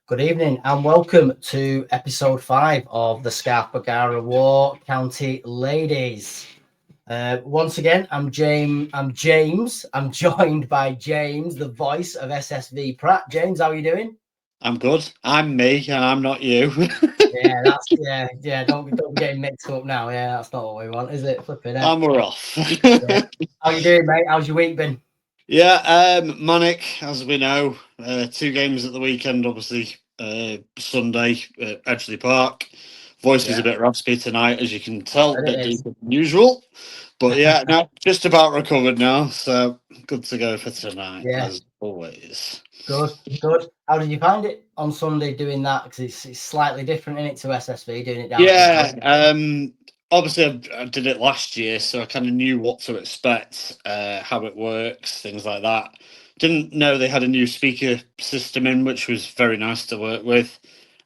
Good evening and welcome to episode 5 of the Bergara War County Ladies. Once again, I'm James. I'm joined by James, the voice of SSV Pratt. James, how are you doing? I'm good. I'm me, and I'm not you. Yeah. Don't be getting mixed up now. Yeah, that's not what we want, is it? Flipping it. And we're off. Yeah. How you doing, mate? How's your week been? Yeah, manic, as we know. 2 games at the weekend, obviously. Sunday at Edgeley Park. Voice is a bit raspy tonight, as you can tell, a bit deeper than usual. But yeah, no, just about recovered now. So good to go for tonight, as always. Good. How did you find it on Sunday doing that? Because it's slightly different in it to SSV doing it down. Yeah, obviously I did it last year, so I kind of knew what to expect, how it works, things like that. Didn't know they had a new speaker system in, which was very nice to work with.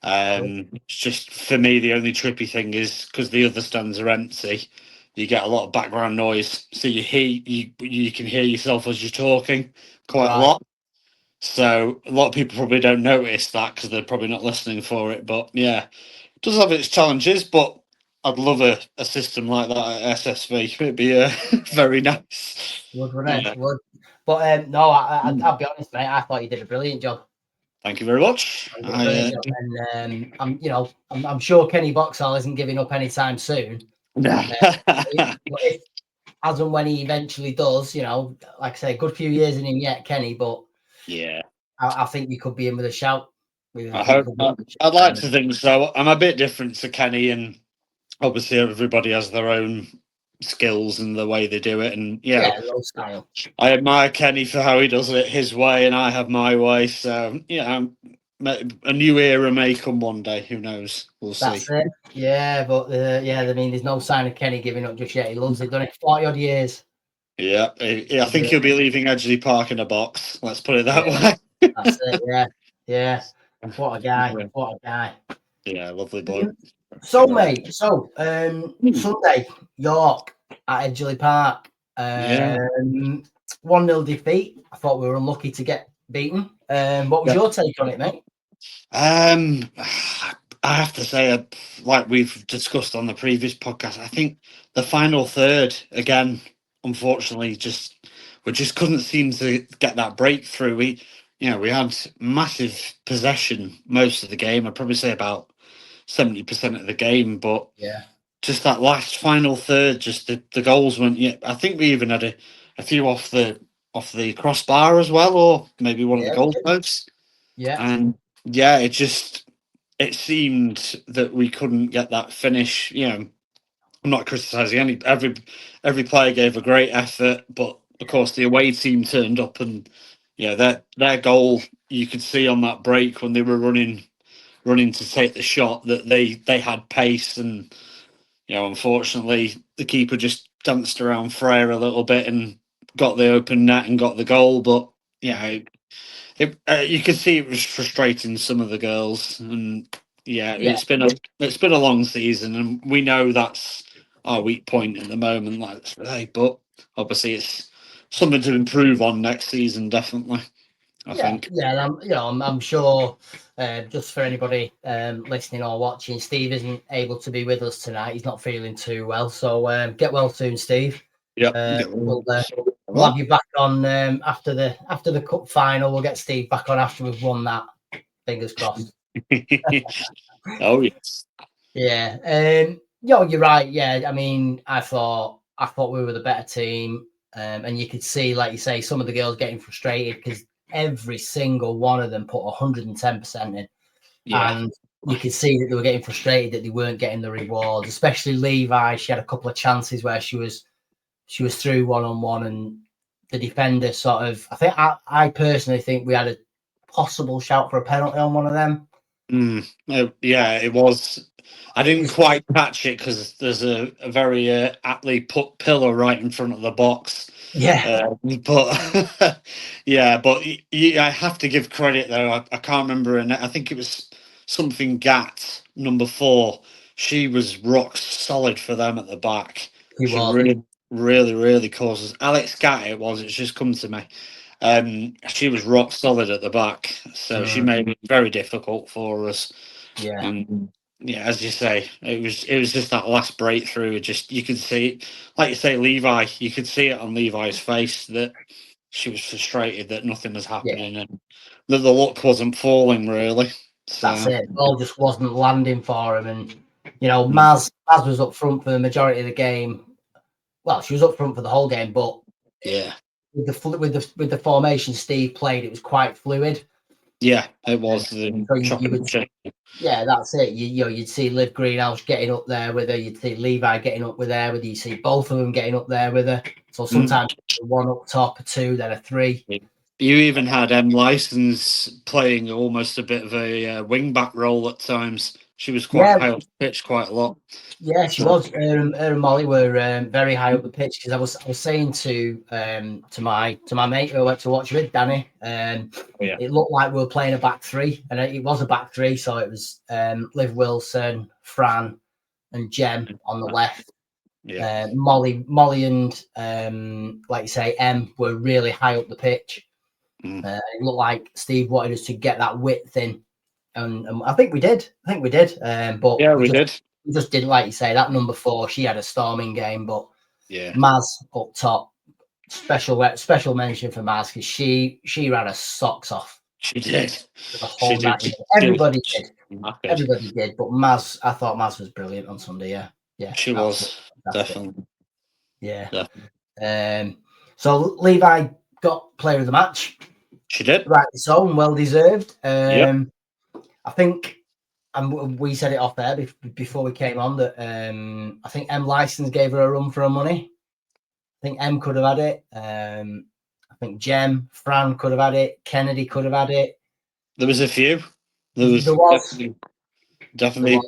It's just for me the only trippy thing is because the other stands are empty, you get a lot of background noise, so you can hear yourself as you're talking quite a lot. So a lot of people probably don't notice that because they're probably not listening for it. But yeah, it does have its challenges. But I'd love a system like that at SSV. It'd be very nice. Would, wouldn't it? Would. But no, I'll be honest, mate. I thought you did a brilliant job. Thank you very much. And I'm sure Kenny Boxall isn't giving up anytime soon. If, as and when he eventually does, like I say, good few years in him yet, Kenny. But yeah, I think you could be in with a shout. I'd like to think so. I'm a bit different to Kenny, and obviously everybody has their own skills and the way they do it, and style. I admire Kenny for how he does it his way, and I have my way. So a new era may come one day. Who knows? We'll see. That's it. Yeah, but I mean, there's no sign of Kenny giving up just yet. He loves it. Done it 40 odd years. Yeah, I think he'll be leaving Edgeley Park in a box. Let's put it that way. That's it. Yeah. What a guy. Yeah, lovely boy. So, mate, Sunday, York at Edgeley Park. 1-0 defeat. I thought we were unlucky to get beaten. What was your take on it, mate? I have to say, like we've discussed on the previous podcast, I think the final third, again, unfortunately, we just couldn't seem to get that breakthrough. We had massive possession most of the game. I'd probably say about 70% of the game, but just that last final third, just the goals went. Yeah, I think we even had a few off the crossbar as well, or maybe one of the goalposts. Yeah, and it seemed that we couldn't get that finish. I'm not criticising every player gave a great effort, but of course the away team turned up, and their goal, you could see on that break when they were running to take the shot that they had pace, and unfortunately the keeper just danced around Frere a little bit and got the open net and got the goal. But you could see it was frustrating some of the girls, and it's been a long season, and we know that's our weak point at the moment. But obviously it's something to improve on next season, definitely. I think. Yeah, I'm sure. Just for anybody listening or watching, Steve isn't able to be with us tonight. He's not feeling too well, so get well soon, Steve. Yeah, we'll have you back on after the cup final. We'll get Steve back on after we've won that. Fingers crossed. Oh yes. Yeah. You're right. Yeah, I mean, I thought we were the better team, and you could see, like you say, some of the girls getting frustrated because every single one of them put 110% in, and you could see that they were getting frustrated that they weren't getting the rewards. Especially Levi, she had a couple of chances where she was through 1-on-1, and the defender sort of. I personally think we had a possible shout for a penalty on one of them. Yeah, it was. I didn't quite catch it because there's a very aptly put pillar right in front of the box. Yeah. But I have to give credit though. I can't remember her. I think it was something Gat number 4. She was rock solid for them at the back. She really causes Alex Gat. It's just come to me. She was rock solid at the back, so she made it very difficult for us. Yeah. And yeah, as you say, it was just that last breakthrough. Just you could see it, like you say, Levi. You could see it on Levi's face that she was frustrated that nothing was happening and that the luck wasn't falling really. So That's it. The ball just wasn't landing for him, and Maz was up front for the majority of the game. Well, she was up front for the whole game, but yeah, with the formation Steve played, it was quite fluid. yeah, it was. So you would, yeah, that's it. You'd see Liv Greenhouse getting up there with her. You'd see Levi getting up with her. You see both of them getting up there with her. So sometimes one up top, a two, then a three. You even had License playing almost a bit of a wing back role at times. She was quite high up the pitch quite a lot. Yeah, she was. Her and Molly were very high up the pitch because I was saying to my mate who I went to watch with, Danny, it looked like we were playing a back three, and it was a back three. So it was Liv Wilson, Fran, and Jem on the left. Yeah. Molly and like you say, Em were really high up the pitch. It looked like Steve wanted us to get that width in, and I think we did. But yeah, we did. We just didn't, like you say, that number 4. She had a storming game, but yeah, Maz up top, special mention for Maz because she ran her socks off. She did. The whole night. Everybody did. Knackered. Everybody did, but Maz, I thought Maz was brilliant on Sunday. Yeah, she was definitely. Yeah. Definitely. So Levi got player of the match. She did. Rightly so, and well deserved. I think. And we said it off there before we came on that I think M License gave her a run for her money. I think M could have had it. I think Jem, Fran could have had it. Kennedy could have had it. There was a few. There was definitely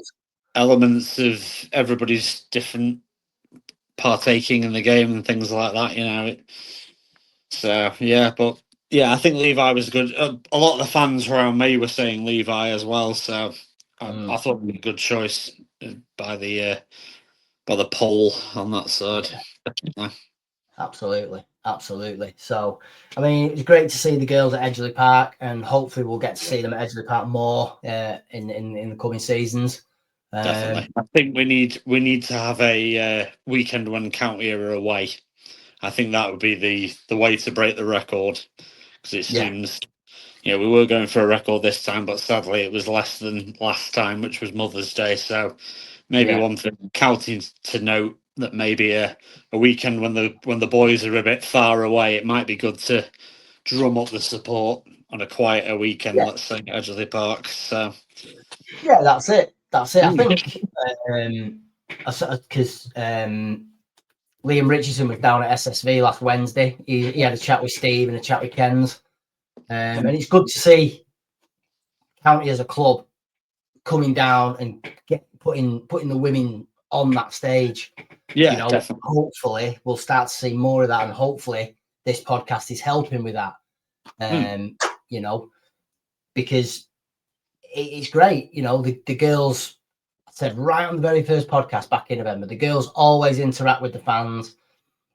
elements of everybody's different partaking in the game and things like that. So yeah, but yeah, I think Levi was good. A lot of the fans around me were saying Levi as well. So I thought it was a good choice by the poll on that side. Yeah. Absolutely. So, I mean, it's great to see the girls at Edgeley Park, and hopefully we'll get to see them at Edgeley Park more in the coming seasons. Definitely, I think we need to have a weekend when County are away. I think that would be the way to break the record, because it seems we were going for a record this time, but sadly it was less than last time, which was Mother's Day. So maybe one thing County to note that maybe a weekend when the boys are a bit far away, it might be good to drum up the support on a quieter weekend. Let's say at Edgeley Park. So yeah, that's it. I think because Liam Richardson was down at SSV last Wednesday. He had a chat with Steve and a chat with Ken's, and it's good to see County as a club coming down and putting the women on that stage. Yeah, definitely. Hopefully we'll start to see more of that, and hopefully this podcast is helping with that. Because it's great. The girls, I said right on the very first podcast back in November, the girls always interact with the fans.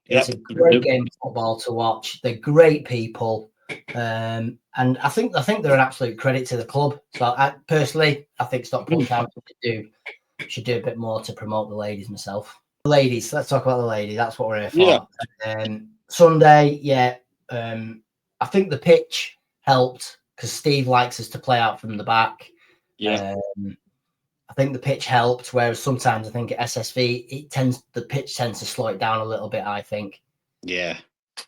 It's a great game of football to watch. They're great people. And I think they're an absolute credit to the club. So I think Stockport County should do a bit more to promote the ladies myself. The ladies, let's talk about the ladies. That's what we're here for. Sunday, I think the pitch helped because Steve likes us to play out from the back. I think the pitch helped, whereas sometimes I think at SSV the pitch tends to slow it down a little bit, I think. Yeah.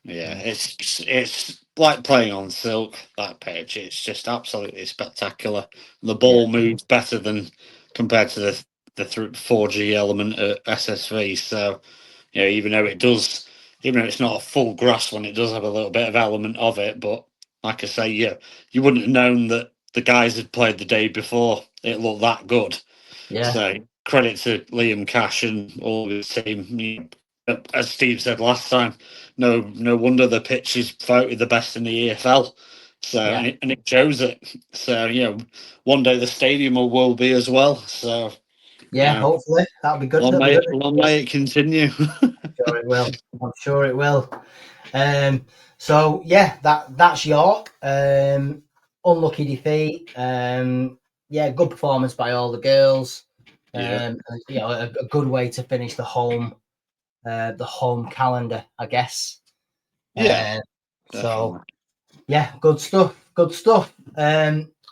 It's like playing on silk, that pitch. It's just absolutely spectacular. The ball moves better than compared to the 4G element at SSV. So even though it's not a full grass one, it does have a little bit of element of it. But like I say, you wouldn't have known that the guys had played the day before. It looked that good. Yeah. So credit to Liam Cash and all his team. As Steve said last time, no wonder the pitch is voted the best in the EFL. So and it shows it. So one day the stadium will be as well. So hopefully that'll be good. Long may it continue. I'm sure it will. So yeah, that's York. Unlucky defeat. Yeah, good performance by all the girls. Yeah. You know, a good way to finish the home calendar, I guess. Yeah, So definitely. yeah, good stuff. Good stuff.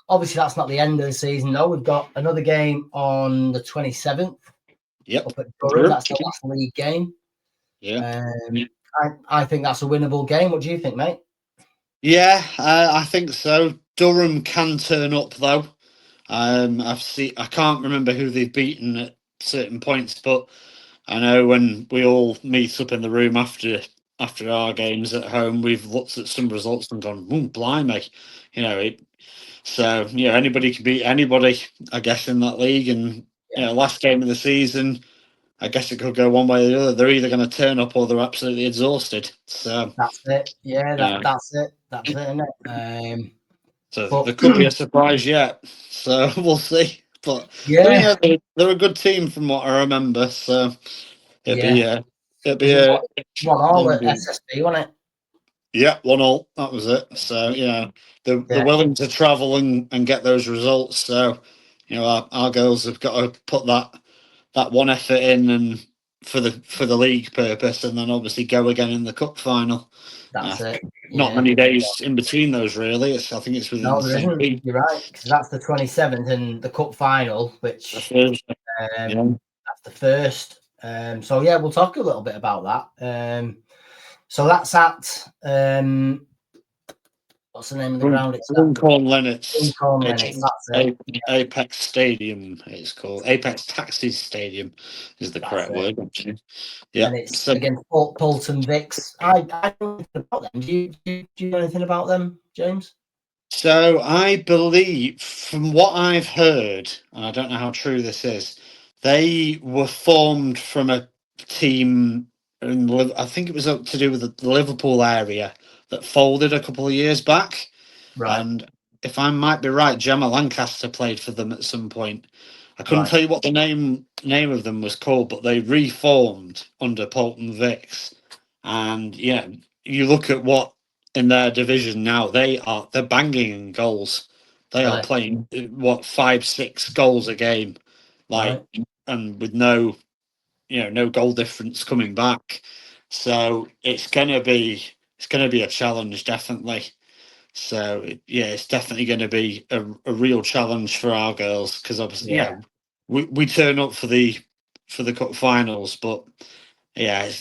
Obviously, that's not the end of the season, though. We've got another game on the 27th Yep. up at Durham. True. That's the last league game. Yeah. I think that's a winnable game. What do you think, mate? Yeah, I think so. Durham can turn up though. I can't remember who they've beaten at certain points, but I know when we all meet up in the room after our games at home, we've looked at some results and gone, "Ooh, blimey," you know. So yeah, anybody can beat anybody, I guess, in that league. And Yeah, last game of the season, I guess it could go one way or the other. They're either going to turn up or they're absolutely exhausted. So that's it. Yeah, yeah, that's it. That's it, isn't it? so But there could be a surprise yet. So we'll see. But yeah, they're a good team from what I remember. So it'd be yeah. it'd Was be it a 1-1 long at game. SSB, wasn't it? Yeah, 1-1. That was it. So yeah, they're Yeah, willing to travel and get those results. So our girls have got to put that one effort in and for the league purpose, and then obviously go again in the cup final. that's it. Not Yeah. many days in between those, really. I think it's within No, the there same isn't. week. You're right, because that's the 27th and the cup final, The which Thursday. Yeah. that's the first. So yeah, we'll talk a little bit about that. So that's at what's the name of the ground? It's at Runcorn Lennox. Lincoln Lennox. That's it. Apex Stadium, it's called. Apex Taxis Stadium is the That's correct it. word, actually. Yeah. And it's So, against Bolton Vicks. I don't know anything about them. Do you know anything about them, James? so I believe, from what I've heard, and I don't know how true this is, they were formed from a team I think it was up to do with the Liverpool area that folded a couple of years back. Right, And if I might be right, Gemma Lancaster played for them at some point. I couldn't right, tell you what the name of them was called, but they reformed under Polton Vicks. And yeah, you look at what in their division now, they're banging in goals. They are really, playing what 5-6 goals a game, like, right. and with no goal difference coming back. So it's gonna be a challenge, definitely. So yeah, it's definitely going to be a real challenge for our girls because obviously, Yeah, we turn up for the cup finals, but yeah,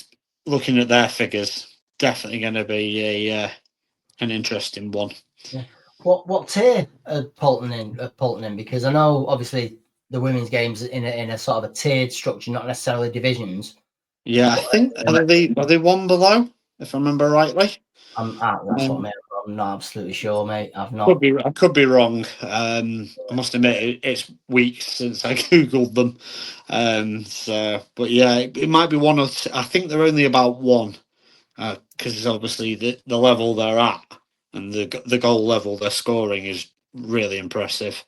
looking at their figures, definitely going to be an interesting one. yeah. What tier are Polton in? Because I know obviously the women's games in a sort of a tiered structure, not necessarily divisions. Yeah, I But think are they one below, if I remember rightly. that's what Um, mate, I'm not absolutely sure, mate. I've Could not. be. I could be wrong. I must admit it's weeks since I googled them. But yeah, it might be one or two. I think they're only about one because it's obviously the level they're at and the goal level they're scoring is really impressive.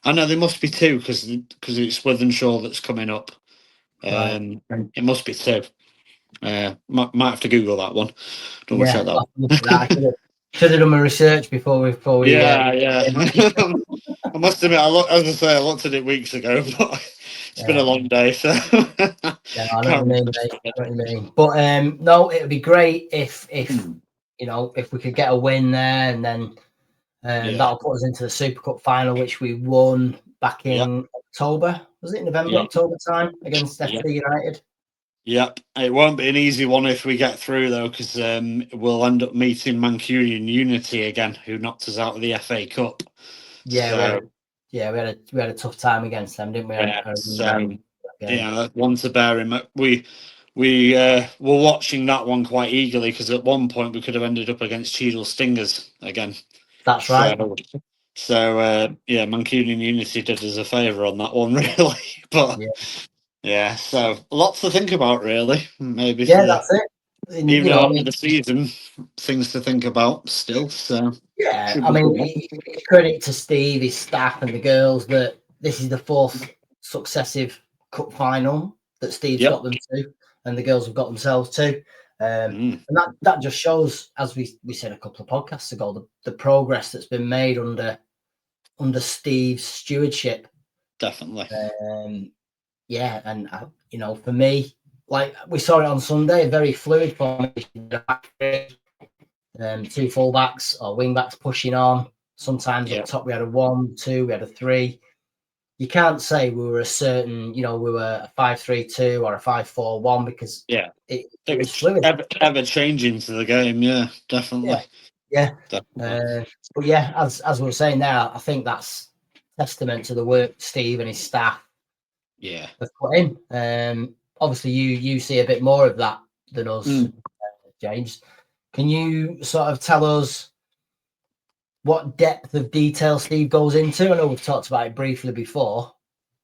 I know there must be two because it's Withenshaw that's coming up. Right. It must be two. Might have to Google that one. Double Yeah, check that. I'll look at that. I should have done my research before we Yeah, yeah. I must admit, as I say, I looked at it weeks ago, but it's been a yeah. long day, so Yeah, I know what you can't. mean, mate. I know what you mean. But no, it would be great if Hmm. if we could get a win there, and then Yeah, that'll put us into the Super Cup final, which we won back yeah, in October. Was it November, yeah, October time against yeah, FC United? yeah. It won't be an easy one if we get through though, because we'll end up meeting Mancunian Unity again, who knocked us out of the FA Cup. Yeah, So we had a tough time against them, didn't we? yeah, I remember so that game. yeah, that's one to bear in mind. We were watching that one quite eagerly because at one point we could have ended up against Cheadle Stingers again. That's right. So yeah, Mancunian Unity did us a favour on that one, really. But Yeah, yeah, so lots to think about, really. Maybe yeah, that's it. And, even at I the end of mean, the season, things to think about still. So yeah, should I be mean, good. credit to Steve, his staff, and the girls that this is the fourth successive cup final that Steve's Yep. got them to, and the girls have got themselves to. And that just shows, as we said a couple of podcasts ago, the progress that's been made under Steve's stewardship. Definitely. Yeah, and for me, like we saw it on Sunday, very fluid formation. Two fullbacks or wing backs pushing on. Sometimes up top we had a 1-2, we had a 3. You can't say we were a certain, we were a 5-3-2 or a 5-4-1 because it was fluid. Ever changing to the game, definitely. Yeah. But yeah, as we were saying now, I think that's testament to the work Steve and his staff have put in. Obviously, you see a bit more of that than us, James. Can you sort of tell us what depth of detail Steve goes into? I know we've talked about it briefly before.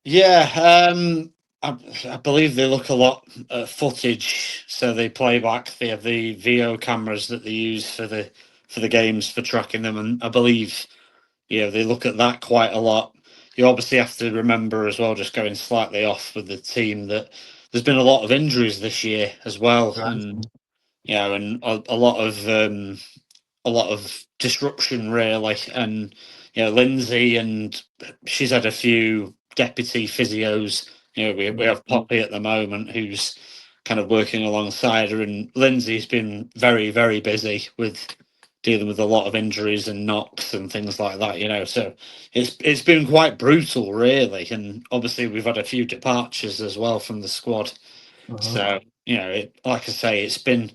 Yeah, I believe they look a lot at footage, so they play back. They have the VO cameras that they use for the games for tracking them, and I believe, they look at that quite a lot. You obviously have to remember as well, just going slightly off with the team, that there's been a lot of injuries this year as well, Right. and and a lot of disruption really, and Lindsay, and she's had a few deputy physios. We have Poppy at the moment who's kind of working alongside her, and Lindsay's been very, very busy with dealing with a lot of injuries and knocks and things like that. So it's been quite brutal really, and obviously we've had a few departures as well from the squad. So like I say, it's been,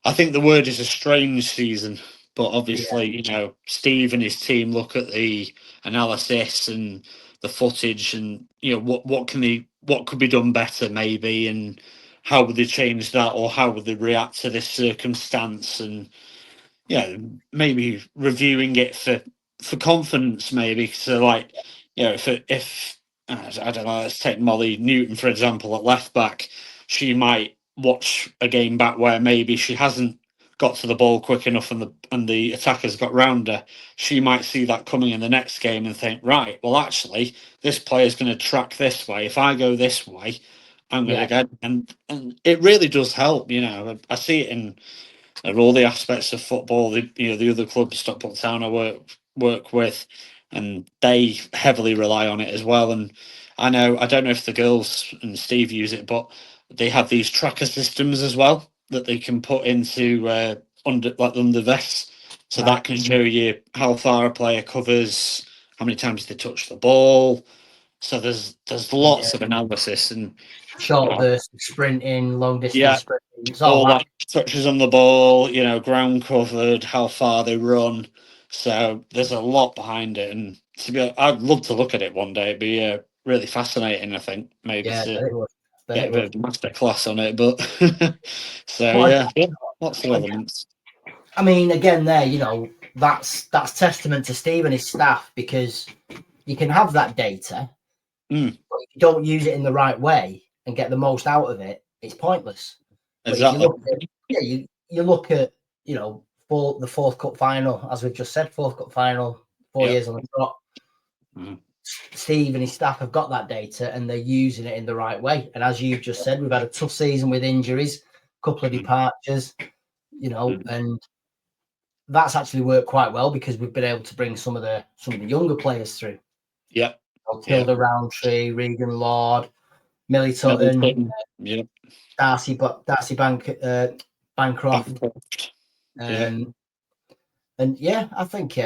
I think the word is a strange season, but obviously, Steve and his team look at the analysis and the footage, and what could be done better, maybe, and how would they change that, or how would they react to this circumstance, and maybe reviewing it for confidence, maybe. So, like, if I don't know, let's take Molly Newton for example at left back. She might watch a game back where maybe she hasn't got to the ball quick enough, and the attackers got round her. She might see that coming in the next game and think, right, well, actually, this player's going to track this way. If I go this way, I'm going to get, and it really does help. I see it in all the aspects of football. The other clubs, Stockport Town, I work with, and they heavily rely on it as well. And I don't know if the girls and Steve use it, but they have these tracker systems as well that they can put into under vests, so that can show you how far a player covers, how many times they touch the ball. So there's lots of analysis, and short burst sprinting, long distance sprinting. It's all that touches on the ball, ground covered, how far they run. So there's a lot behind it, and I'd love to look at it one day. It'd be really fascinating. I think maybe to get a bit of master class on it, but lots of elements. I mean, again, that's testament to Steve and his staff, because you can have that data, but if you don't use it in the right way and get the most out of it, it's pointless. Exactly. But if you look at for the fourth cup final, as we've just said, fourth cup final, 4 years on the trot. Steve and his staff have got that data and they're using it in the right way. And as you've just said, we've had a tough season with injuries, a couple of departures, and that's actually worked quite well because we've been able to bring some of the younger players through. Yeah. Tilda Roundtree, Regan Lord, Millie Tutton, Darcy Bancroft. And I think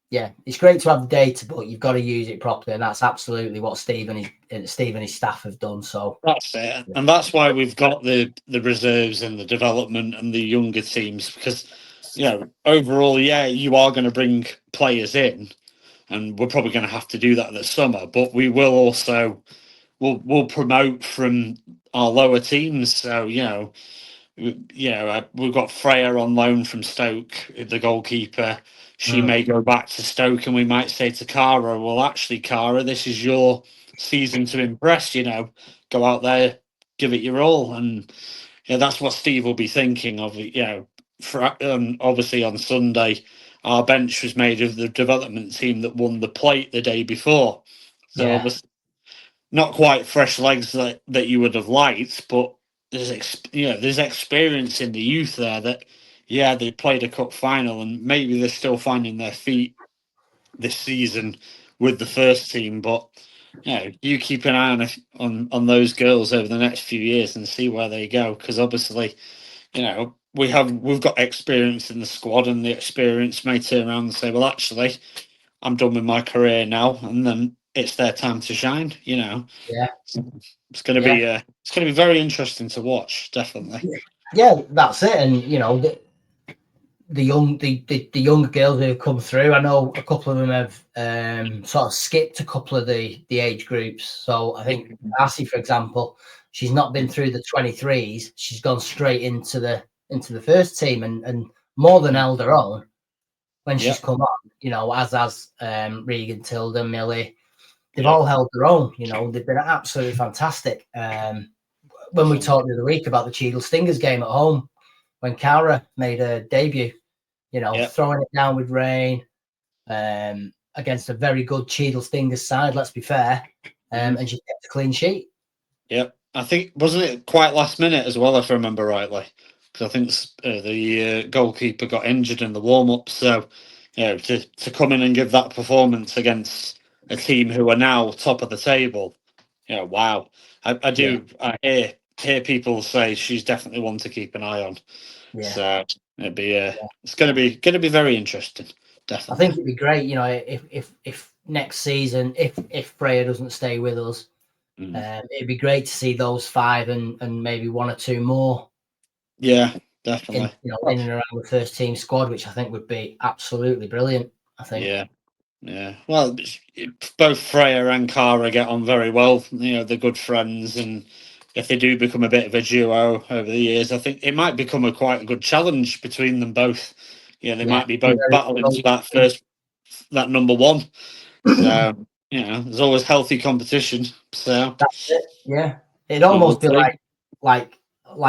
it's great to have the data, but you've got to use it properly, and that's absolutely what Steve and his staff have done. So that's it, and that's why we've got the reserves and the development and the younger teams, because overall, you are going to bring players in, and we're probably going to have to do that this summer. But we will also we'll promote from our lower teams. So we've got Freya on loan from Stoke, the goalkeeper. She may go back to Stoke, and we might say to Cara, well, actually, Cara, this is your season to impress. Go out there, give it your all, and that's what Steve will be thinking of. Obviously on Sunday, our bench was made of the development team that won the plate the day before. So obviously not quite fresh legs that you would have liked, but there's experience in the youth there that, yeah, they played a cup final and maybe they're still finding their feet this season with the first team, but you keep an eye on those girls over the next few years and see where they go, because obviously, we've got experience in the squad, and the experience may turn around and say, well, actually, I'm done with my career now, and then it's their time to shine. Yeah. It's going to be very interesting to watch, definitely. Yeah, that's it. And the younger girls who have come through, I know a couple of them have sort of skipped a couple of the age groups. So I think Assie, for example, she's not been through the 23s. She's gone straight into the first team and more than held her own when she's come on. As Regan, Tilda, Millie, they've all held their own. They've been absolutely fantastic. When we talked the other week about the Cheadle Stingers game at home, when Cara made her debut, throwing it down with rain against a very good Cheadle Stingers side, let's be fair, and she kept a clean sheet. Yep. I think, wasn't it quite last minute as well, if I remember rightly? Because I think the goalkeeper got injured in the warm-up. So, to come in and give that performance against a team who are now top of the table, wow. I hear people say she's definitely one to keep an eye on. Yeah. So it'd be it's going to be very interesting. Definitely. I think it'd be great, if next season, if Freya doesn't stay with us, it'd be great to see those 5 and maybe 1 or 2 more. Yeah, definitely. In and around the first team squad, which I think would be absolutely brilliant. I think. Yeah. Well, both Freya and Cara get on very well. They're good friends, and if they do become a bit of a duo over the years, I think it might become quite a good challenge between them both. They might be both battling for that number 1. So there's always healthy competition. So that's it. Yeah, it'd almost be like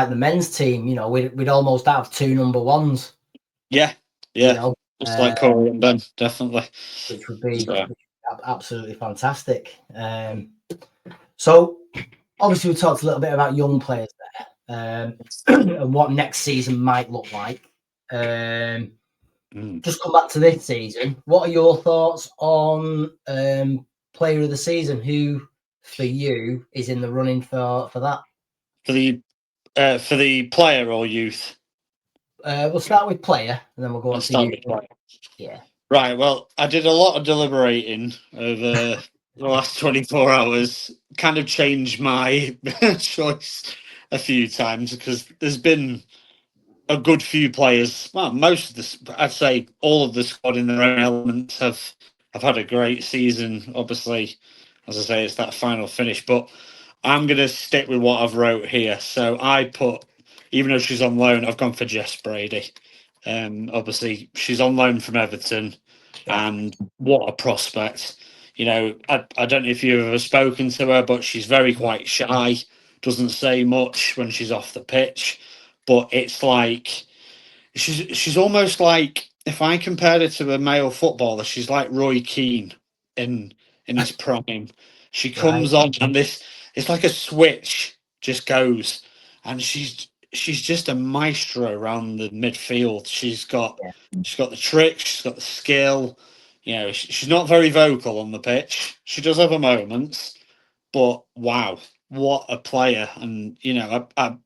the men's team. We'd almost have 2 number 1s. Yeah. Just like Corey and Ben, definitely. Which would be absolutely fantastic. So obviously we talked a little bit about young players there, and what next season might look like. Just come back to this season. What are your thoughts on player of the season? Who for you is in the running for that? For the player or youth? We'll start with player, and then we'll go on to youth. Yeah. Right. Well, I did a lot of deliberating over the last 24 hours. Kind of changed my choice a few times, because there's been a good few players. Well, most of this, I'd say, all of the squad in their own elements have had a great season. Obviously, as I say, it's that final finish, but I'm going to stick with what I've wrote here. So I put, even though she's on loan, I've gone for Jess Brady. Obviously, she's on loan from Everton, and what a prospect. I don't know if you've ever spoken to her, but she's quite shy, doesn't say much when she's off the pitch, but it's like she's almost like, if I compared it to a male footballer, she's like Roy Keane in his prime. She comes on, and it's like a switch just goes, and she's just a maestro around the midfield. She's got the trick, she's got the skill. She's not very vocal on the pitch. She does have her moments, but wow, what a player! And I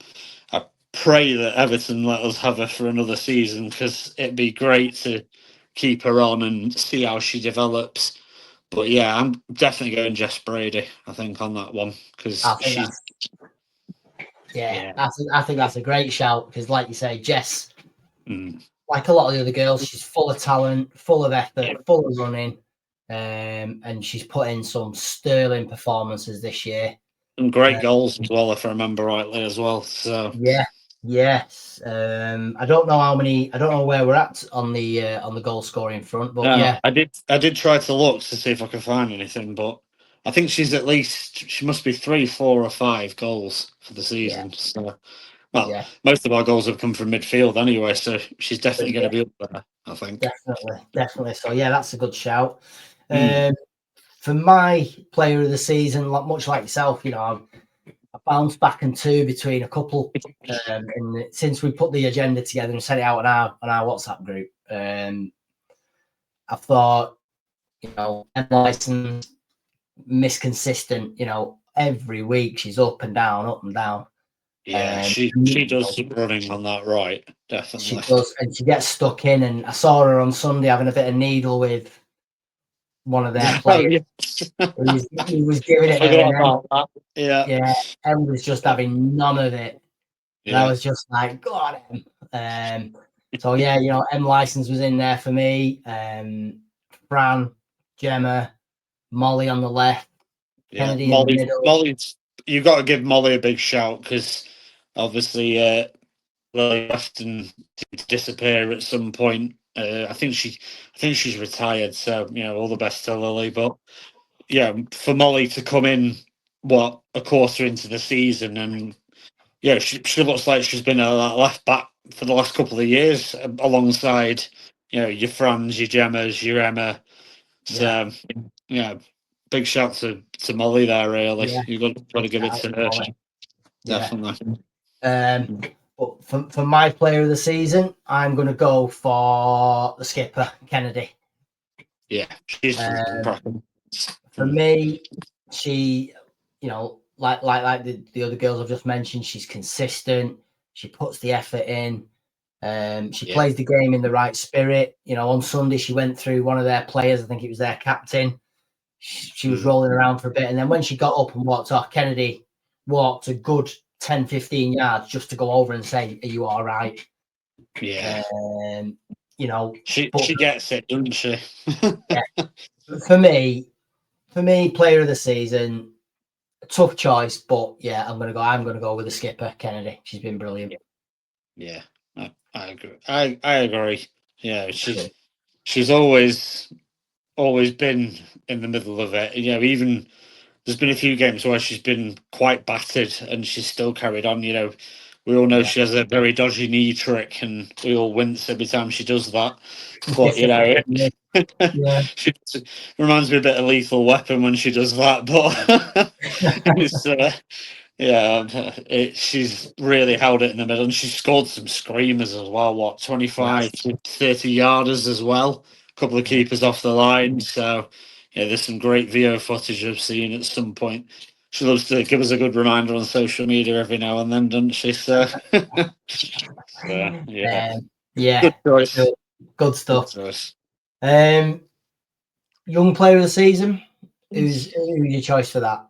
pray that Everton let us have her for another season, because it'd be great to keep her on and see how she develops. But yeah, I'm definitely going Jess Brady, I think, on that one, because she's. I think that's a great shout, because, like you say, Jess, like a lot of the other girls, she's full of talent, full of effort, full of running, and she's put in some sterling performances this year. Some great goals as well, if I remember rightly, as well. So yes. I don't know where we're at on the goal scoring front, but I did try to look to see if I could find anything, but I think she must be 3, 4, or 5 goals for the season. So, most of our goals have come from midfield anyway, so she's definitely going to be up there, I think. Definitely. So that's a good shout. For my player of the season, much like yourself, I bounced back and two between a couple. And since we put the agenda together and sent it out on our WhatsApp group, I thought, license misconsistent. Every week she's up and down, up and down. Yeah, she does some running on that right, definitely. She does, and she gets stuck in. And I saw her on Sunday having a bit of needle with one of their players. He was giving it her, and then, Em was just having none of it. And I was just like, God, Em. So M license was in there for me. Fran, Gemma, Molly on the left, Kennedy in the middle. Molly, you've got to give Molly a big shout because obviously Lily left and disappear at some point. I think she's retired, so all the best to Lily. But for Molly to come in, a quarter into the season, and she looks like she's been a left back for the last couple of years, alongside your Frans, your Gemmas, your Emma. So big shout to Molly there. Really, you've got to give it to her. Definitely. But for my player of the season, I'm going to go for the skipper, Kennedy. Yeah, she's for me, she, like the other girls I've just mentioned, she's consistent. She puts the effort in. She plays the game in the right spirit. On Sunday she went through one of their players. I think it was their captain. She was rolling around for a bit, and then when she got up and walked off, Kennedy walked a good 10, 15 yards just to go over and say, "Are you all right?" Yeah. She gets it, doesn't she? For me, player of the season, a tough choice, but I'm gonna go with the skipper, Kennedy. She's been brilliant. Yeah, I agree. I agree. Yeah, she's always been in the middle of it. Even there's been a few games where she's been quite battered and she's still carried on. We all know she has a very dodgy knee trick, and we all wince every time she does that. But she reminds me a bit of Lethal Weapon when she does that. But it's she's really held it in the middle, and she scored some screamers as well. 25 to 30 yarders as well. A couple of keepers off the line. So there's some great VO footage I've seen at some point. She loves to give us a good reminder on social media every now and then, doesn't she? So, good choice. Good stuff. Good choice. Young player of the season. Who's your choice for that?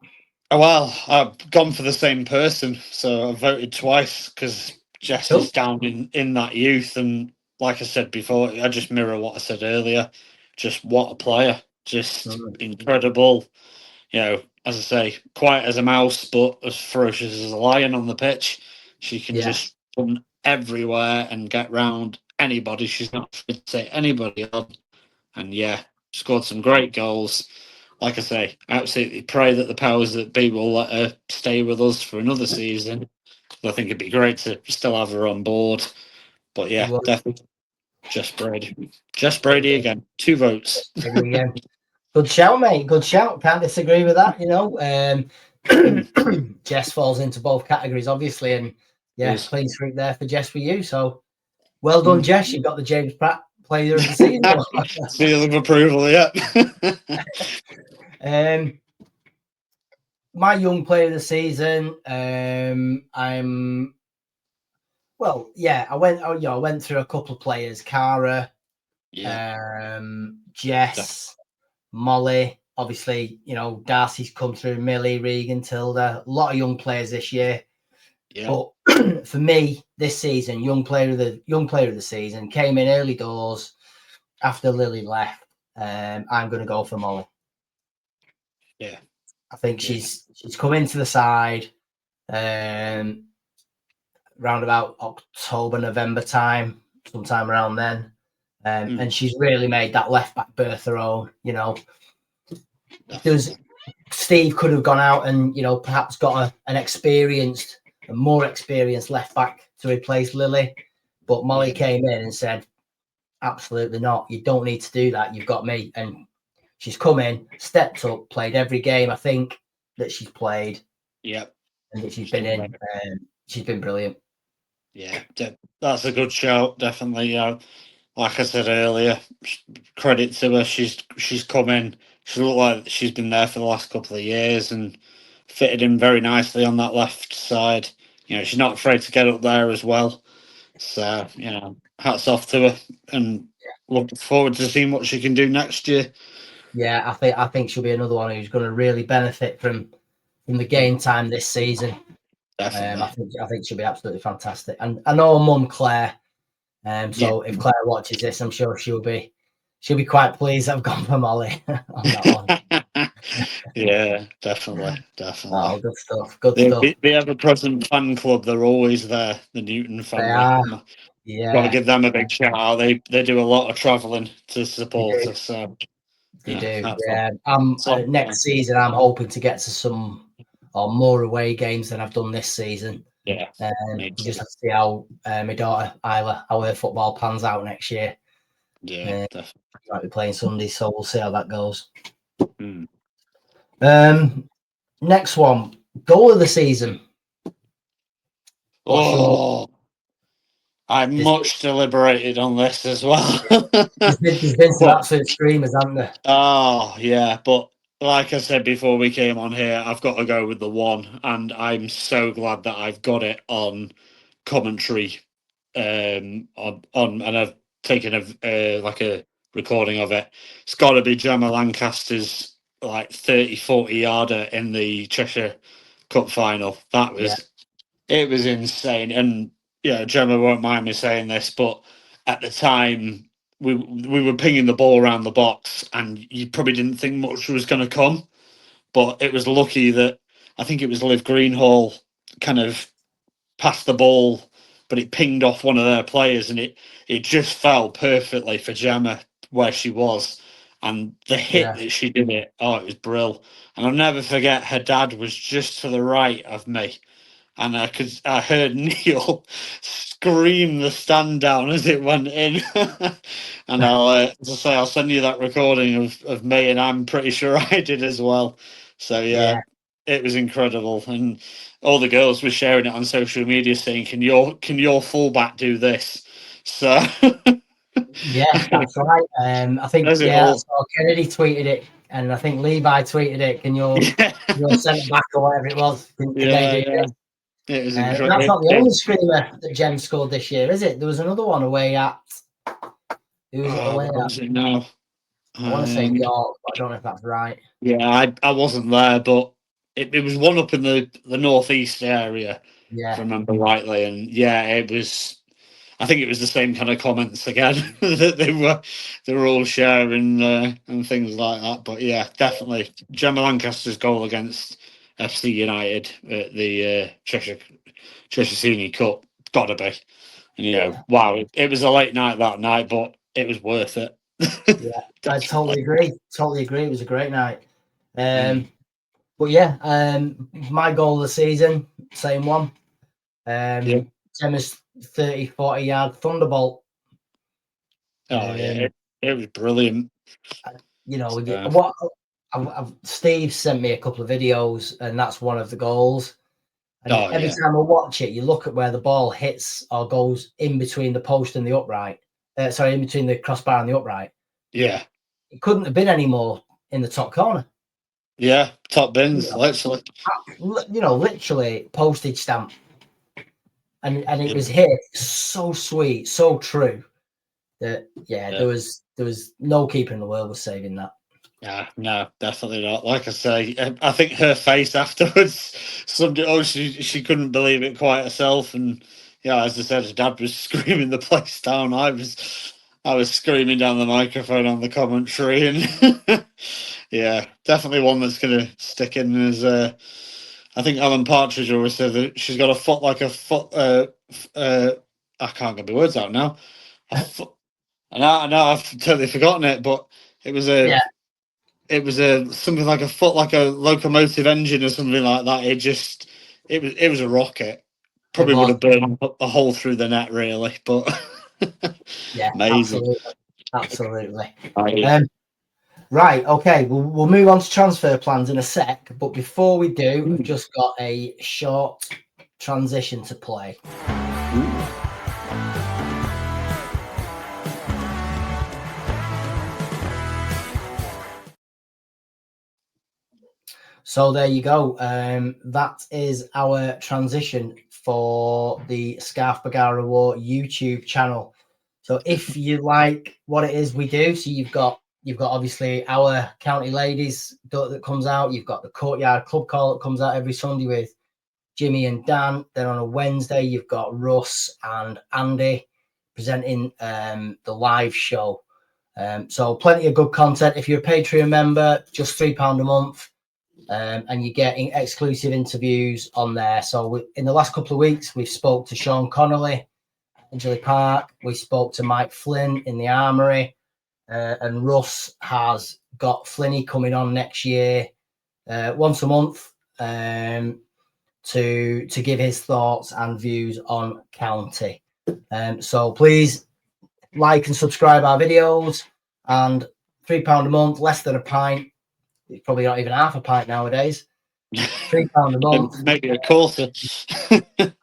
Well, I've gone for the same person, so I voted twice because Jess is down in that youth, and like I said before, I just mirror what I said earlier. Just what a player, just incredible. As I say, quiet as a mouse, but as ferocious as a lion on the pitch. She can just run everywhere and get round anybody. She's not afraid to take anybody on, and scored some great goals. Like I say, I absolutely pray that the powers that be will let her stay with us for another season. I think it'd be great to still have her on board. But definitely Jess Brady. Jess Brady again. 2 votes. Again. Good shout, mate. Good shout. Can't disagree with that. Jess falls into both categories, obviously, and clean sweep there for Jess for you. So well done, Jess. You've got the James Pratt player of the season. Seal of approval, my young player of the season. I went through a couple of players. Cara, Jess, Molly. Obviously, Darcy's come through. Millie, Regan, Tilda. A lot of young players this year. But for me, this season, young player of the season came in early doors after Lily left. I'm going to go for Molly. Yeah, I think she's come into the side round about October, November time, sometime around then, and she's really made that left back berth her own. Steve could have gone out and perhaps got a more experienced left back to replace Lily, but Molly came in and said, absolutely not. You don't need to do that. You've got me. And she's come in, stepped up, played every game I think that she's played. Yep. that she's been in. She's been brilliant. Yeah, that's a good shout. Definitely. Like I said earlier, credit to her. She's come in. She looked like she's been there for the last couple of years and fitted in very nicely on that left side. She's not afraid to get up there as well. So, hats off to her, and look forward to seeing what she can do next year. Yeah, I think she'll be another one who's going to really benefit from the game time this season. Definitely. I think she'll be absolutely fantastic. And I know Mum Claire. So if Claire watches this, I'm sure she'll be quite pleased I've gone for Molly on that one. Yeah, definitely. Oh, good stuff. Good stuff. The ever-present fan club, they're always there, the Newton family. They are. Yeah. Got to give them a big shout out. They do a lot of travelling to support us. So, they do. Yeah. Next season, I'm hoping to get to some or more away games than I've done this season. Yeah. Just have to see how my daughter Isla, how her football pans out next year. Yeah, definitely. Might be playing Sunday, so we'll see how that goes. Next one, goal of the season. I much deliberated on this as well. There's been some absolute screamers, haven't there? Oh, yeah. But like I said before we came on here, I've got to go with the one. And I'm so glad that I've got it on commentary. And I've taken a recording of it. It's got to be Gemma Lancaster's 30-40 yarder in the Cheshire Cup final. That was It was insane. And Gemma won't mind me saying this, but at the time we were pinging the ball around the box, and you probably didn't think much was going to come. But it was lucky that I think it was Liv Greenhall kind of passed the ball, but it pinged off one of their players, and it just fell perfectly for Gemma where she was. And the hit that she did it was brilliant. And I'll never forget, her dad was just to the right of me. And I heard Neil scream the stand down as it went in. And I'll send you that recording of me, and I'm pretty sure I did as well. So it was incredible, and all the girls were sharing it on social media, saying, "Can your fullback do this?" So yeah, that's right. I think Kennedy tweeted it, and I think Levi tweeted it. Can your centre back or whatever it was? It was incredible. That's not the only screamer that Gem scored this year, is it? There was another one away at. Who was it away at? No. I want to say York, but I don't know if that's right. Yeah, I wasn't there, but it was one up in the northeast area, if I remember rightly. And it was. I think it was the same kind of comments again that they were all sharing and things like that. But definitely Gemma Lancaster's goal against FC United at the Cheshire Senior Cup, gotta be. And wow, it was a late night that night, but it was worth it. I totally agree. It was a great night. But my goal of the season, same one. Gemma's 30-40 yard thunderbolt. It was brilliant. Steve sent me a couple of videos, and that's one of the goals. And every time I watch it, you look at where the ball hits or goes in between the post and the upright. In between the crossbar and the upright. Yeah. It couldn't have been any more in the top corner. Yeah, top bins, literally. Literally postage stamp. And it was hit so sweet, so true that there was no keeper in the world was saving that. Yeah, no, definitely not. Like I say, I think her face afterwards, she couldn't believe it quite herself, and as I said, her dad was screaming the place down. I was screaming down the microphone on the commentary, and definitely one that's going to stick in as. I think Alan Partridge always said that she's got a foot like a foot. I can't get my words out now. A foot, and I know I've totally forgotten it, but it was a. It was something like a foot, like a locomotive engine or something like that. It was a rocket. Probably would have burned a hole through the net, really. But amazing, absolutely. Right, okay, we'll move on to transfer plans in a sec, but before we do, we've just got a short transition to play. So there you go. That is our transition for the Scarf Bergara War YouTube channel. So if you like what it is we do, so you've got obviously our County Ladies that comes out. You've got the Courtyard Club Call that comes out every Sunday with Jimmy and Dan. Then on a Wednesday, you've got Russ and Andy presenting the live show. So plenty of good content. If you're a Patreon member, just £3 a month. And you get exclusive interviews on there. So in the last couple of weeks, we've spoke to Sean Connolly, Angley Park. We spoke to Mike Flynn in the Armoury, and Russ has got Flinny coming on next year, once a month, to give his thoughts and views on county. So please like and subscribe our videos, and £3 a month, less than a pint. It's probably not even half a pint nowadays. £3 a month. Maybe a quarter.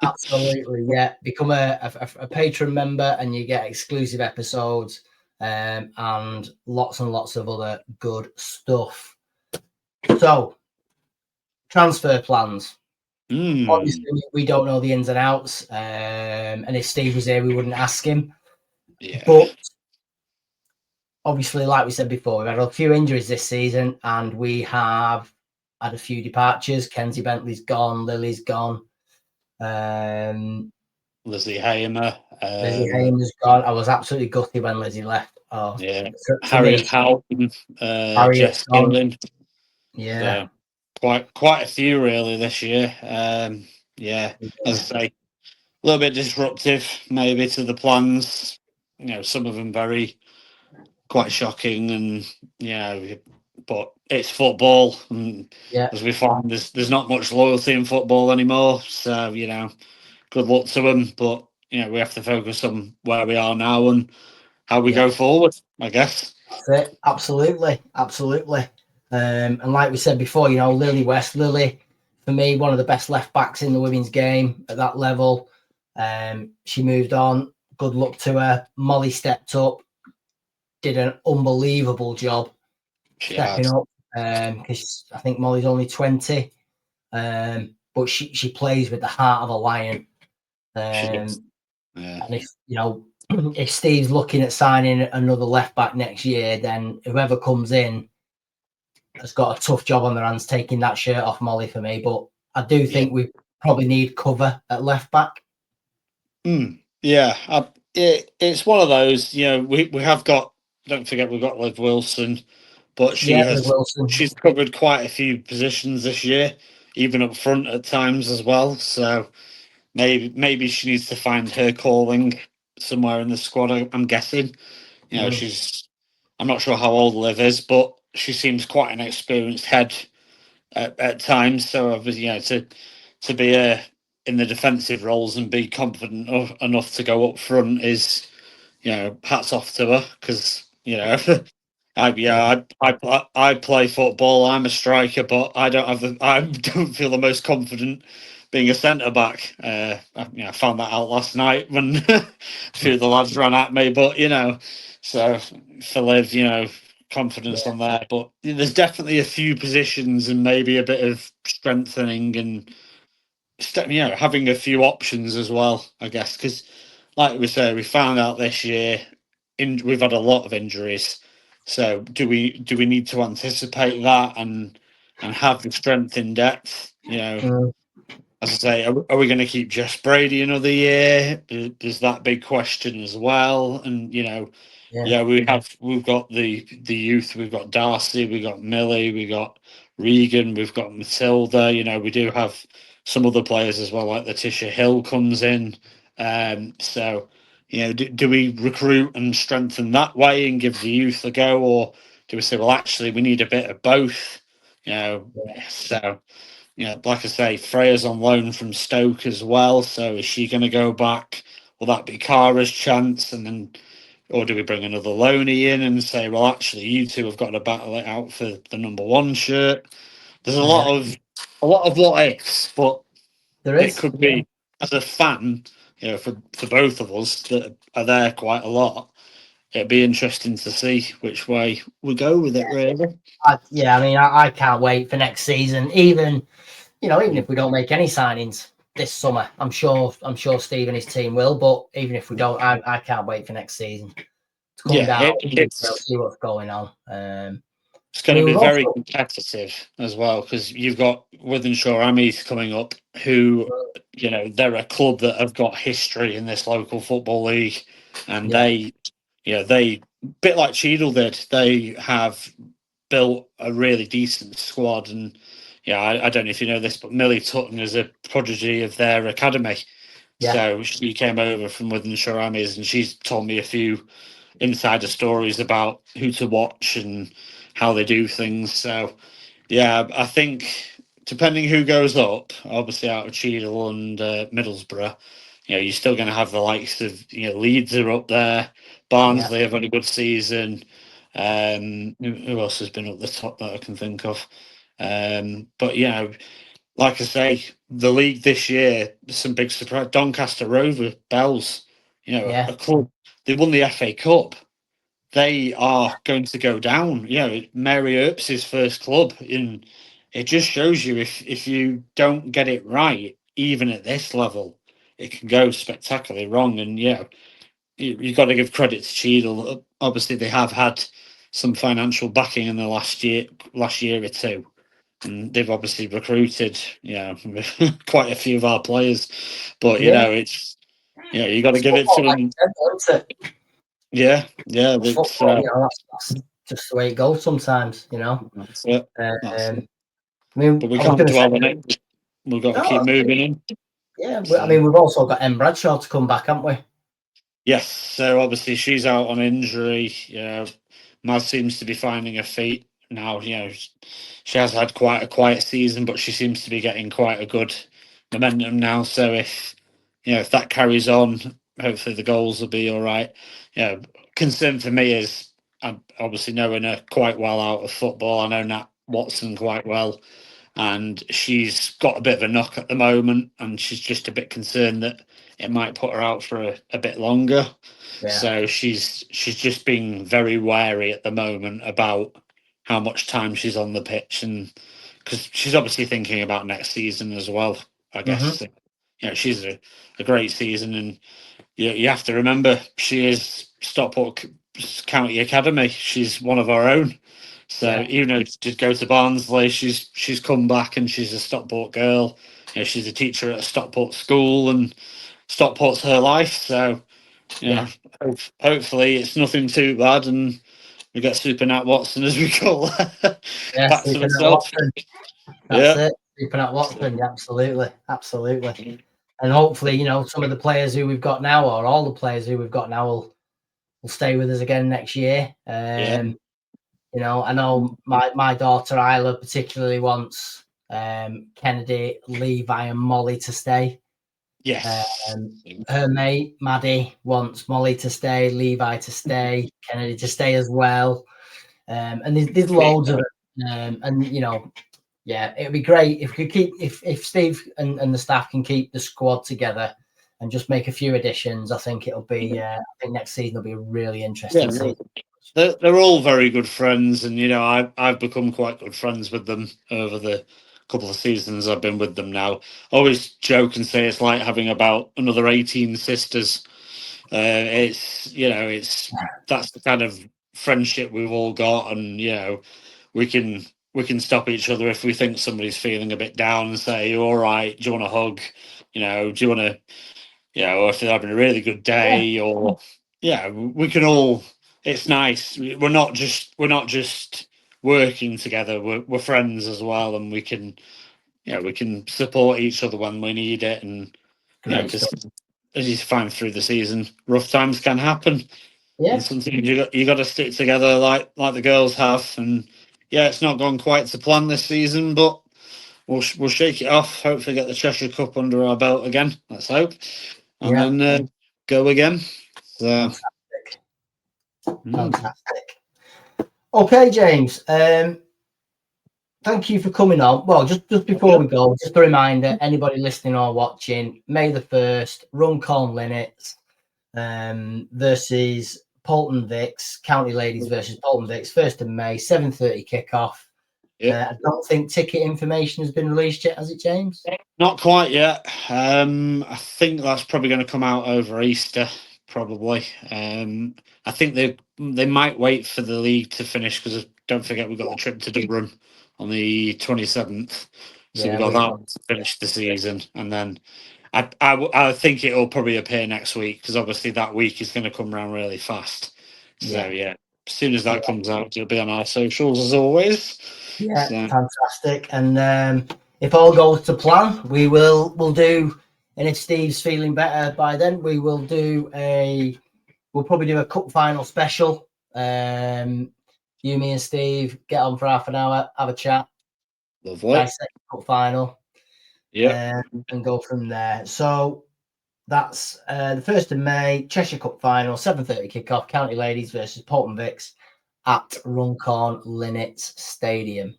Absolutely, yeah. Become a patron member and you get exclusive episodes, and lots of other good stuff. So, transfer plans. Obviously, we don't know the ins and outs, and if Steve was here, we wouldn't ask him. Yeah. But obviously, like we said before, we've had a few injuries this season, and we have had a few departures. Kenzie Bentley's gone, Lily's gone. Lizzie Hamer. Lizzie Hamer's gone. I was absolutely gutted when Lizzie left. Oh, Yeah. for me, Harriet Houghton, Harriet's Jess gone. Gillen. Yeah. So quite a few really this year. Yeah, as I say, a little bit disruptive maybe to the plans. You know, some of them very quite shocking, and but it's football, and Yeah. as we find, there's not much loyalty in football anymore. So good luck to them. But we have to focus on where we are now and how we go forward, I guess. That's it. Absolutely. And like we said before, Lily West, for me, one of the best left backs in the women's game at that level. She moved on. Good luck to her. Molly stepped up, did an unbelievable job stepping up. Because I think Molly's only 20, but she plays with the heart of a lion. And if if Steve's looking at signing another left back next year, then whoever comes in has got a tough job on their hands taking that shirt off Molly for me. But I do think we probably need cover at left back. It's one of those. We have got. Don't forget, we've got Liv Wilson, but she's covered quite a few positions this year, even up front at times as well. So maybe she needs to find her calling somewhere in the squad. I'm guessing. I'm not sure how old Liv is, but she seems quite an experienced head at times. So obviously, to be in the defensive roles and be confident enough to go up front is, hats off to her, because I play football. I'm a striker, but I don't feel the most confident being a centre back. I found that out last night when a few of the lads ran at me. But so for Liv, confidence on there. But there's definitely a few positions and maybe a bit of strengthening and having a few options as well, I guess, because like we say, we found out this year we've had a lot of injuries. So do we need to anticipate that and have the strength in depth? As I say, are we going to keep Jess Brady another year? There's that big question as well. And we've got the youth. We've got Darcy. We've got Millie. We've got Regan. We've got Matilda. We do have some other players as well, like Letitia Hill comes in. So do we recruit and strengthen that way and give the youth a go, or do we say, well, actually, we need a bit of both? So. Like I say, Freya's on loan from Stoke as well. So is she going to go back? Will that be Cara's chance? And then or do we bring another loanee in and say, well, actually, you two have got to battle it out for the number one shirt? There's a lot of what ifs, but There it is. could be, as a fan, for both of us that are there quite a lot. It'd be interesting to see which way we go with it, really. I mean, I can't wait for next season. Even if we don't make any signings this summer, I'm sure Steve and his team will. But even if we don't, I can't wait for next season to come down. See what's going on. It's going to be very competitive as well, because you've got Wythenshawe Amis coming up, who, they're a club that have got history in this local football league, and they bit like Cheadle did, they have built a really decent squad. And I don't know if you know this, but Millie Tutton is a prodigy of their academy. So she came over from Wythenshawe Amis, and she's told me a few insider stories about who to watch and how they do things. So I think depending who goes up, obviously out of Cheadle and Middlesbrough, you're still going to have the likes of Leeds are up there, Barnsley have had a good season. Who else has been up the top that I can think of? But like I say, the league this year, some big surprise. Doncaster Rover Bells, a club, they won the FA Cup. They are going to go down. Mary Earps's first club. And it just shows you, if you don't get it right, even at this level, it can go spectacularly wrong. And you've got to give credit to Cheadle. Obviously, they have had some financial backing in the last year or two. And they've obviously recruited, quite a few of our players. But, it's, you got to give it to them. That's just the way it goes sometimes, That's it. I mean, but we can't dwell on it. We've got to keep moving in. I mean, we've also got Em Bradshaw to come back, haven't we? Yes. So obviously she's out on injury. Maz seems to be finding her feet now. She has had quite a quiet season, but she seems to be getting quite a good momentum now. So if that carries on, hopefully the goals will be all right. Concern for me is, I'm obviously knowing her quite well out of football. I know Nat Watson quite well, and she's got a bit of a knock at the moment, and she's just a bit concerned that it might put her out for a bit longer. So she's just being very wary at the moment about how much time she's on the pitch, and because she's obviously thinking about next season as well, I guess. She's a great season, and you have to remember she is Stockport County Academy. She's one of our own. So even though to go to Barnsley, she's come back and she's a Stockport girl. She's a teacher at a Stockport school, and Stockport's her life. So hopefully it's nothing too bad, and we get Super Nat Watson, as we call her, back to herself. That's it. Super Nat Watson, absolutely. And hopefully, some of the players who we've got now, or all the players who we've got now, will stay with us again next year. I know my daughter Isla particularly wants Kennedy, Levi, and Molly to stay. Yes. Her mate Maddie wants Molly to stay, Levi to stay, Kennedy to stay as well. And there's loads of it. And it'd be great if we could keep if Steve and the staff can keep the squad together and just make a few additions. I think it'll be. I think next season will be a really interesting season. They're all very good friends, and I've become quite good friends with them over the couple of seasons I've been with them now. Always joke and say it's like having about another 18 sisters. It's that's the kind of friendship we've all got, and we can stop each other if we think somebody's feeling a bit down and say, "You all right? Do you want a hug? Do you want to?" Or if they're having a really good day, or we can all. It's nice. We're not just working together. We're friends as well, and we can support each other when we need it. And because as you find through the season, rough times can happen. And sometimes you got to stick together like the girls have. And it's not gone quite to plan this season, but we'll shake it off. Hopefully, get the Cheshire Cup under our belt again. Let's hope, and then go again. So. Fantastic. Fantastic. Okay, James. Thank you for coming on. Well, just before we go, just a reminder, anybody listening or watching, May the 1st, Runcorn Linnets versus Poulton Vicks, County Ladies versus Poulton Vicks, 1st of May, 7:30 kickoff. I don't think ticket information has been released yet, has it, James? Not quite yet. I think that's probably going to come out over Easter, probably. I think they might wait for the league to finish, because don't forget we've got the trip to Dublin on the 27th. So we've got that to finish the season, and then I think it'll probably appear next week, because obviously that week is going to come around really fast. So as soon as that comes out, it'll be on our socials as always. Yeah, fantastic. And if all goes to plan, we'll do. And if Steve's feeling better by then, we'll probably do a cup final special. You, me, and Steve get on for half an hour, have a chat. Lovely. Dissect cup final. And go from there. So that's the 1st of May, Cheshire Cup final, 7:30 kickoff, County Ladies versus Poulton Vicks at Runcorn Linnets Stadium.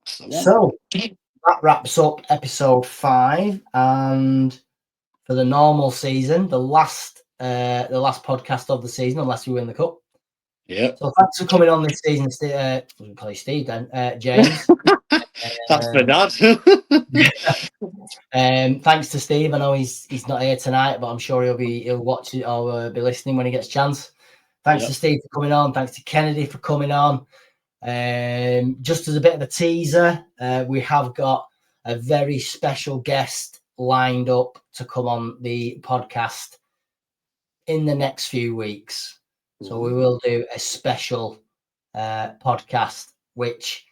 So that wraps up episode 5, and for the normal season, the last podcast of the season, unless we win the cup. Yeah. So thanks for coming on this season, we'll call you Steve then, James. That's my dad. Thanks to Steve. I know he's not here tonight, but I'm sure he'll watch it or be listening when he gets a chance. Thanks to Steve for coming on. Thanks to Kennedy for coming on. Just as a bit of a teaser, we have got a very special guest lined up to come on the podcast in the next few weeks. So we will do a special podcast, which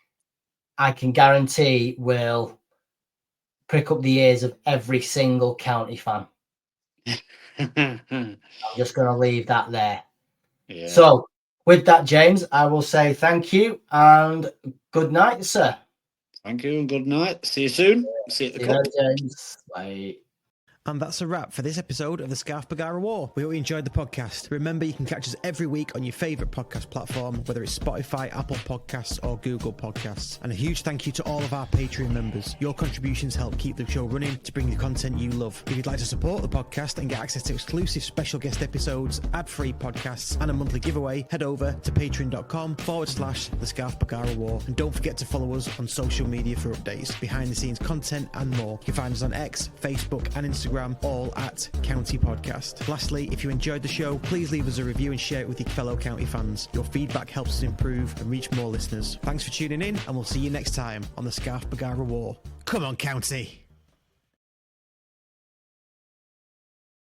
I can guarantee will prick up the ears of every single county fan. I'm just going to leave that there. Yeah. So with that, James, I will say thank you and good night, sir. Thank you and good night. See you soon. See you at the cup. James. Bye. And that's a wrap for this episode of the Scarf Bergara War. We hope you enjoyed the podcast. Remember, you can catch us every week on your favourite podcast platform, whether it's Spotify, Apple Podcasts or Google Podcasts. And a huge thank you to all of our Patreon members. Your contributions help keep the show running to bring the content you love. If you'd like to support the podcast and get access to exclusive special guest episodes, ad-free podcasts and a monthly giveaway, head over to patreon.com/the Scarf Bergara War. And don't forget to follow us on social media for updates, behind the scenes content and more. You can find us on X, Facebook and Instagram, all at County Podcast. Lastly, if you enjoyed the show, please leave us a review and share it with your fellow county fans. Your feedback helps us improve and reach more listeners. Thanks for tuning in, and we'll see you next time on the Scarf Bergara War. Come on, County!